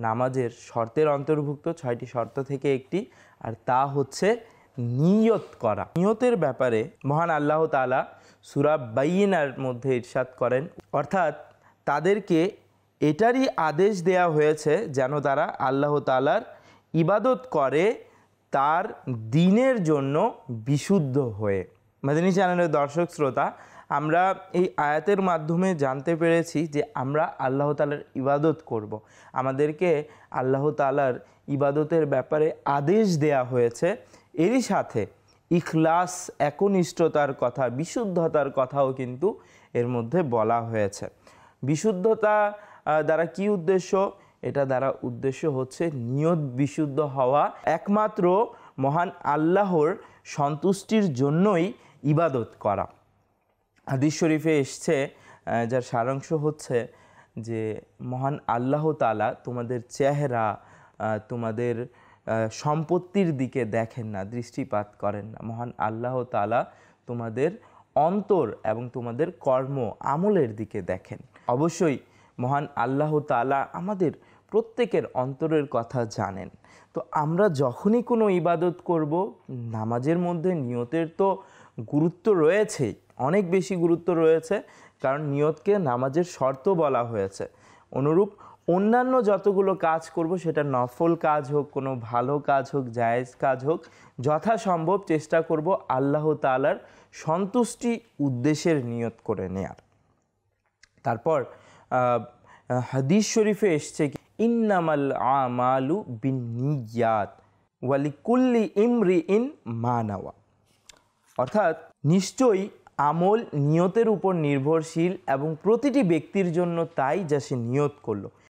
নামাজের শর্তের অন্তর্ভুক্ত, 6টি শর্ত থেকে একটি, আর তা হচ্ছে নিয়ত করা। নিয়তের ব্যাপারে মহান আল্লাহ তাআলা সূরা বাইয়িনার মধ্যে ইরশাদ করেন, অর্থাৎ তাদেরকে এটারই আদেশ দেয়া হয়েছে যেন তারা আল্লাহ তাআলার ইবাদত করে তার দ্বীনের জন্য বিশুদ্ধ হয়ে। মাদানী চ্যানেলের দর্শক শ্রোতা, আমরা এই আয়াতের মাধ্যমে জানতে পেরেছি যে আমরা আল্লাহ তাআলার ইবাদত করব। আমাদেরকে আল্লাহ তাআলার ইবাদতের ব্যাপারে আদেশ দেয়া হয়েছে, এরই সাথে ইখলাস, একনিষ্ঠতার কথা, বিশুদ্ধতার কথাও কিন্তু এর মধ্যে বলা হয়েছে। বিশুদ্ধতা দ্বারা কি উদ্দেশ্য? এটা দ্বারা উদ্দেশ্য হচ্ছে নিয়ত বিশুদ্ধ হওয়া, একমাত্র মহান আল্লাহর সন্তুষ্টির জন্যই ইবাদত করা। হাদিস শরীফে এসছে, যার সারাংশ হচ্ছে যে মহান আল্লাহ তাআলা তোমাদের চেহারা, তোমাদের সম্পত্তির দিকে দেখেন না, দৃষ্টিপাত করেন না। মহান আল্লাহ তাআলা তোমাদের অন্তর এবং তোমাদের কর্ম আমলের দিকে দেখেন। অবশ্যই মহান আল্লাহ তাআলা আমাদের প্রত্যেকের অন্তরের কথা জানেন। তো আমরা যখনই কোনো ইবাদত করব, নামাজের মধ্যে নিয়তের তো গুরুত্ব রয়েছে, অনেক বেশি গুরুত্ব রয়েছে, কারণ নিয়তকে নামাজের শর্ত বলা হয়েছে। অনুরূপ অন্যান্য যতগুলো কাজ করব, সেটা নফল কাজ হোক, কোনো ভালো কাজ হোক, জায়েজ কাজ হোক, যথাসম্ভব চেষ্টা করব আল্লাহ তাআলার সন্তুষ্টি উদ্দেশ্যের নিয়ত করে নেয়ার। তারপর হাদিস শরীফে এসছে, ইন্নামাল আমালু বিন্নিয়াত ওয়ালিকুল্লি ইমরিইন মা নাওয়া, অর্থাৎ নিশ্চয়ই আমল নিয়তের উপর নির্ভরশীল এবং প্রতিটি ব্যক্তির জন্য তাই যা সে নিয়ত করলো।